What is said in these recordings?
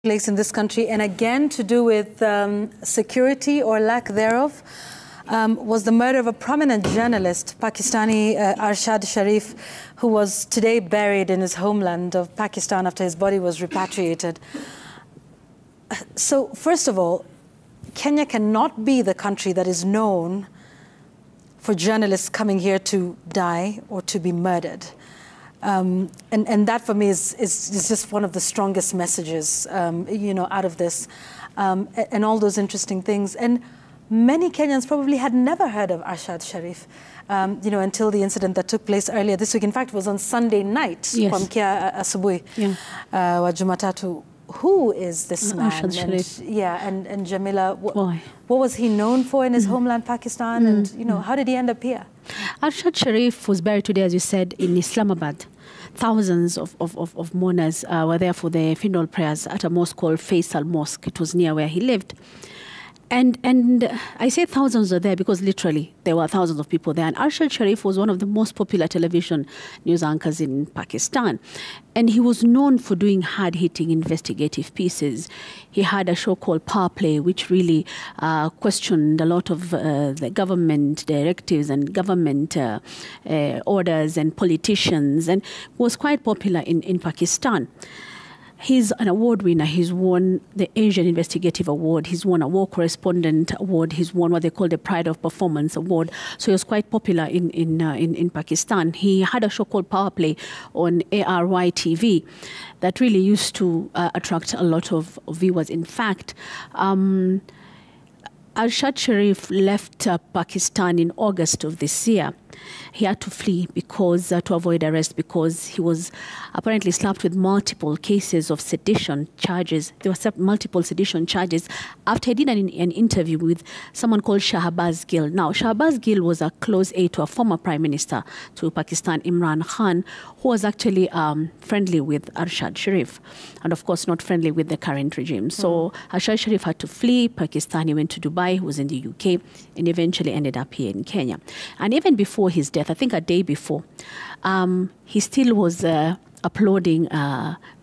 place in this country, and again to do with security or lack thereof, was the murder of a prominent journalist, Pakistani Arshad Sharif, who was today buried in his homeland of Pakistan after his body was repatriated. So, first of all, Kenya cannot be the country that is known for journalists coming here to die or to be murdered. And that for me is just one of the strongest messages, you know, out of this, and all those interesting things. And many Kenyans probably had never heard of Arshad Sharif, you know, until the incident that took place earlier this week. In fact, it was on Sunday night, yes. Kuamkia asubuhi, wa Jumatatu. Who is this man? Arshad Sharif. And Jamila, Why? What was he known for in his homeland, Pakistan? And, you know, how did he end up here? Arshad Sharif was buried today, as you said, in Islamabad. Thousands of mourners were there for the funeral prayers at a mosque called Faisal Mosque. It was near where he lived. And I say thousands are there because literally there were thousands of people there. And Arshad Sharif was one of the most popular television news anchors in Pakistan. And he was known for doing hard-hitting investigative pieces. He had a show called Power Play, which really questioned a lot of the government directives and government orders and politicians, and was quite popular in Pakistan. He's an award winner. He's won the Asian Investigative Award. He's won a War Correspondent Award. He's won what they call the Pride of Performance Award. So he was quite popular in Pakistan. He had a show called Power Play on ARY TV that really used to attract a lot of viewers. In fact, Arshad Sharif left Pakistan in August of this year. He had to flee because to avoid arrest, because he was apparently slapped with multiple cases of sedition charges. There were multiple sedition charges after he did an interview with someone called Shahbaz Gill. Now, Shahbaz Gill was a close aide to a former prime minister to Pakistan, Imran Khan, who was actually friendly with Arshad Sharif, and of course not friendly with the current regime. So Arshad Sharif had to flee Pakistan. He went to Dubai, he was in the UK, and eventually ended up here in Kenya. And even before his death, I think a day before, he still was uploading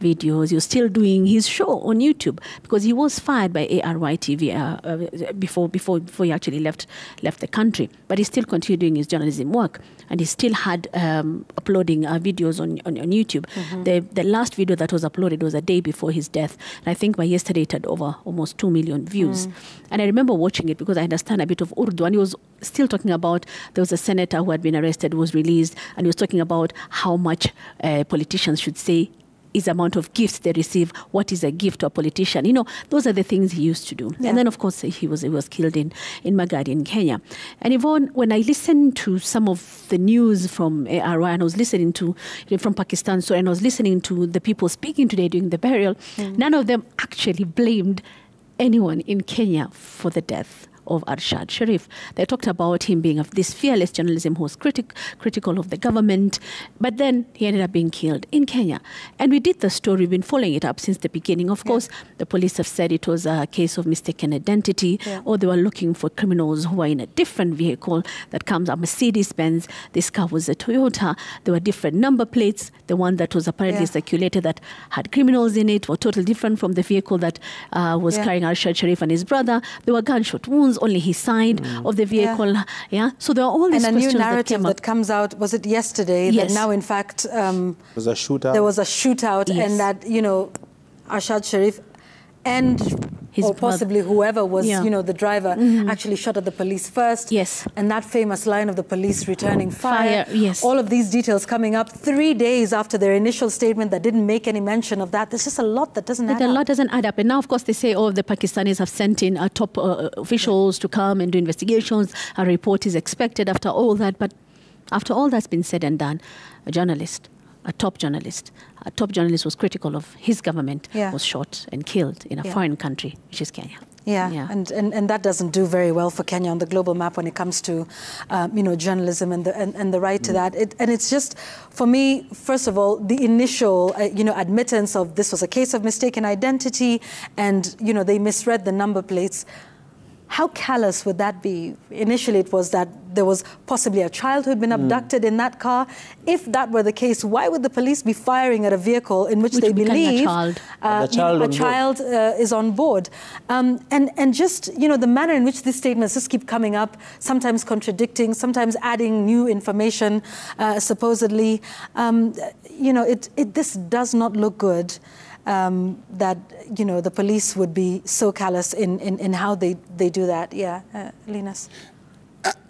videos. He was still doing his show on YouTube because he was fired by ARY TV before he actually left the country. But he still continued doing his journalism work, and he still had uploading videos on YouTube. The last video that was uploaded was a day before his death, and I think by yesterday it had over almost 2 million views. And I remember watching it because I understand a bit of Urdu, and he was still talking about, there was a senator who had been arrested, was released, and he was talking about how much politicians should say is the amount of gifts they receive. What is a gift to a politician? You know, those are the things he used to do. Yeah. And then, of course, he was killed in Magadi in Kenya. And Yvonne, when I listened to some of the news from ARY, and I was listening to, from Pakistan, so, and I was listening to the people speaking today during the burial, none of them actually blamed anyone in Kenya for the death of Arshad Sharif. They talked about him being of this fearless journalism who was critical of the government, but then he ended up being killed in Kenya. And we did the story, we've been following it up since the beginning. Of course, the police have said it was a case of mistaken identity, or they were looking for criminals who were in a different vehicle that comes, a Mercedes-Benz. This car was a Toyota. There were different number plates. The one that was apparently circulated that had criminals in it were totally different from the vehicle that was carrying Arshad Sharif and his brother. There were gunshot wounds, only his side of the vehicle. So there are all these questions. And a new narrative that comes out, was it yesterday, that now in fact there was a shootout, and that, you know, Arshad Sharif and or possibly whoever was, you know, the driver, actually shot at the police first. And that famous line of the police returning fire. All of these details coming up 3 days after their initial statement that didn't make any mention of that. There's just a lot that doesn't add up. A lot doesn't add up. And now, of course, they say, oh, the Pakistanis have sent in top officials to come and do investigations. A report is expected after all that. But after all that's been said and done, a top journalist was critical of his government, was shot and killed in a foreign country, which is Kenya. And that doesn't do very well for Kenya on the global map when it comes to, you know, journalism and the right to that. And it's just, for me, first of all, the initial, you know, admittance of this was a case of mistaken identity, and, you know, they misread the number plates. how callous would that be? Initially, it was that there was possibly a child who had been abducted in that car. If that were the case, why would the police be firing at a vehicle in which they believe a child is on board? And just, you know, the manner in which these statements just keep coming up, sometimes contradicting, sometimes adding new information, supposedly, you know, this does not look good. That, you know, the police would be so callous in how they do that. Yeah, Linus?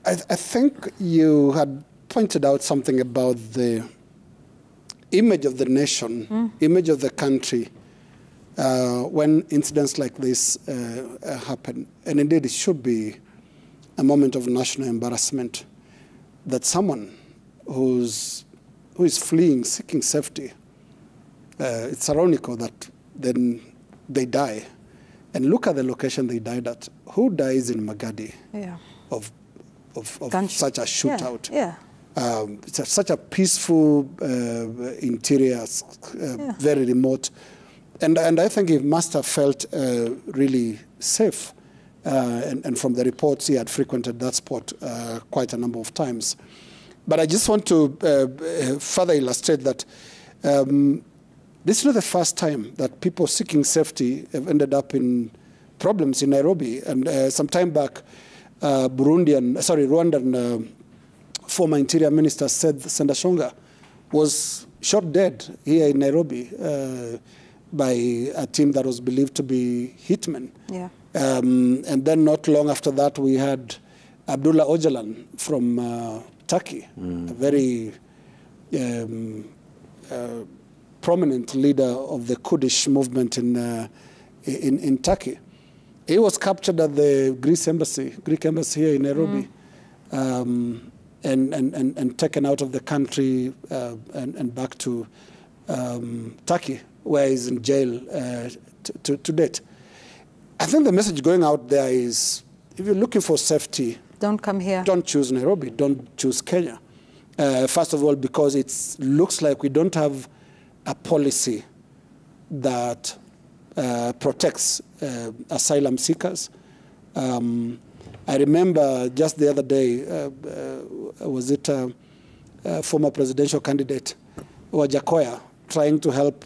I think you had pointed out something about the image of the nation, image of the country, when incidents like this happen. And indeed, it should be a moment of national embarrassment that someone who is fleeing, seeking safety, it's ironical that then they die. And look at the location they died at. Who dies in Magadi of such a shootout? It's such a peaceful interior, very remote. And I think he must have felt really safe. And from the reports, he had frequented that spot quite a number of times. But I just want to further illustrate that this is not the first time that people seeking safety have ended up in problems in Nairobi. And some time back, Rwandan former Interior Minister said Sendashonga was shot dead here in Nairobi by a team that was believed to be hitmen. Yeah. And then not long after that, we had Abdullah Öcalan from Turkey, a very prominent leader of the Kurdish movement in Turkey. He was captured at the Greek embassy here in Nairobi, and taken out of the country and back to Turkey, where he's in jail to date. I think the message going out there is, if you're looking for safety, don't come here. Don't choose Nairobi. Don't choose Kenya. First of all, because it looks like we don't have a policy that protects asylum seekers. I remember just the other day, was it former presidential candidate Wajakoya trying to help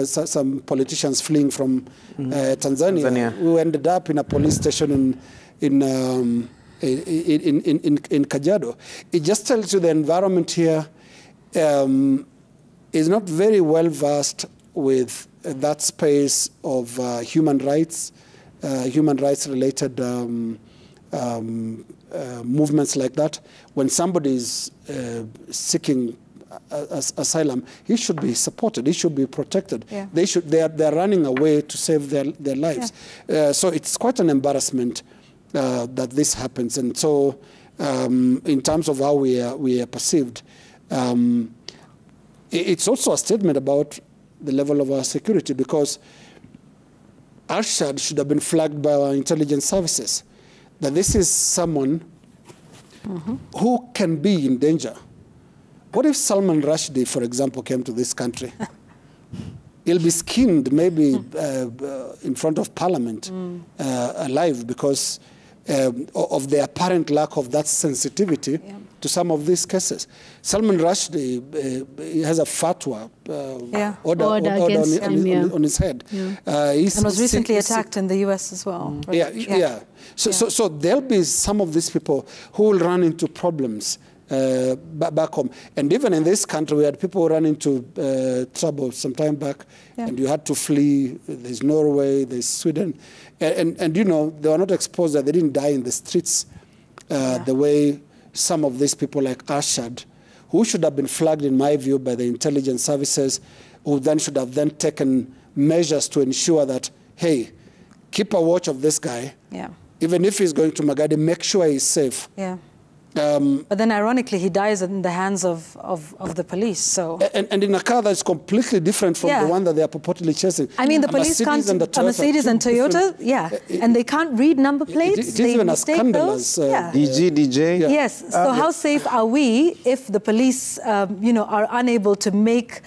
some politicians fleeing from Tanzania, who ended up in a police station in Kajiado. It just tells you the environment here is not very well versed with that space of human rights related movements like that. When somebody is seeking asylum, he should be supported. He should be protected. Yeah. They are running away to save their lives. Yeah. So it's quite an embarrassment that this happens. And so, in terms of how we are perceived, it's also a statement about the level of our security, because Arshad should have been flagged by our intelligence services that this is someone who can be in danger. What if Salman Rushdie, for example, came to this country? He'll be skinned maybe in front of Parliament alive because of the apparent lack of that sensitivity to some of these cases. Salman Rushdie has a fatwa order on his head. Yeah. And was recently attacked in the US as well. Right? So there'll be some of these people who will run into problems back home. And even in this country, we had people run into trouble some time back, and you had to flee. There's Norway, there's Sweden. And you know, they were not exposed, that they didn't die in the streets the way some of these people like Arshad, who should have been flagged, in my view, by the intelligence services, who then should have then taken measures to ensure that, hey, keep a watch of this guy. Yeah. Even if he's going to Magadi, make sure he's safe. Yeah. But then, ironically, he dies in the hands of the police. So and in a car that's completely different from the one that they are purportedly chasing. I mean, the police can't. A Mercedes and Toyota, and they can't read number plates. It is even as scandalous. DJ. Yes. So how safe are we if the police, you know, are unable to make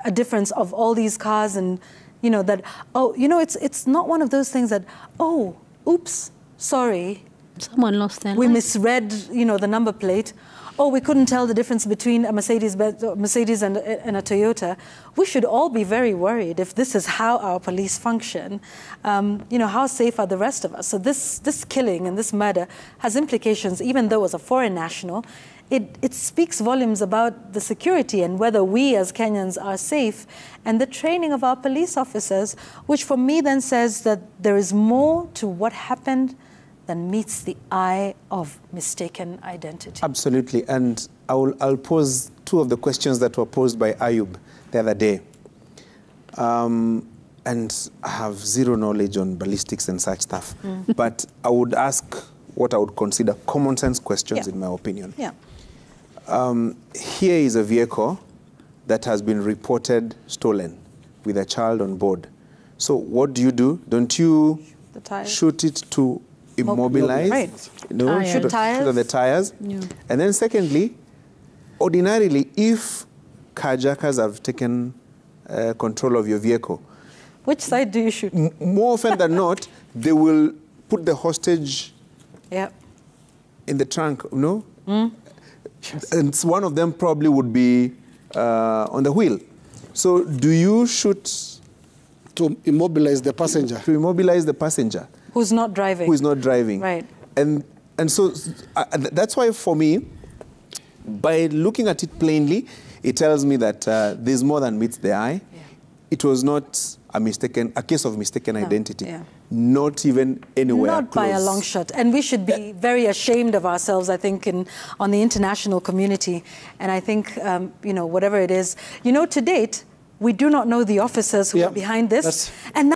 a difference of all these cars, and you know that, oh, you know, it's not one of those things that, oh, oops, sorry, someone lost their we life. misread, you know, the number plate, or we couldn't tell the difference between a Mercedes and a Toyota, we should all be very worried if this is how our police function. You know, how safe are the rest of us? So this killing and this murder has implications, even though as a foreign national. It speaks volumes about the security and whether we as Kenyans are safe, and the training of our police officers, which for me then says that there is more to what happened than meets the eye of mistaken identity. Absolutely. And I'll pose two of the questions that were posed by Ayub the other day. And I have zero knowledge on ballistics and such stuff. But I would ask what I would consider common sense questions, in my opinion. Yeah. Here is a vehicle that has been reported stolen with a child on board. So what do? Don't you shoot it to immobilize? Right. No, shoot on the tires. Yeah. And then secondly, ordinarily, if carjackers have taken control of your vehicle, which side do you shoot? More often than not, they will put the hostage in the trunk, no? Yes. And one of them probably would be on the wheel. So do you shoot to immobilize the passenger? To immobilize the passenger. Who's not driving. Who is not driving. Right. And so that's why for me, by looking at it plainly, it tells me that there's more than meets the eye. Yeah. It was not a case of mistaken identity. Yeah. Not even anywhere Not close. By a long shot. And we should be very ashamed of ourselves, I think, on the international community. And I think, you know, whatever it is, you know, to date, we do not know the officers who are behind this. And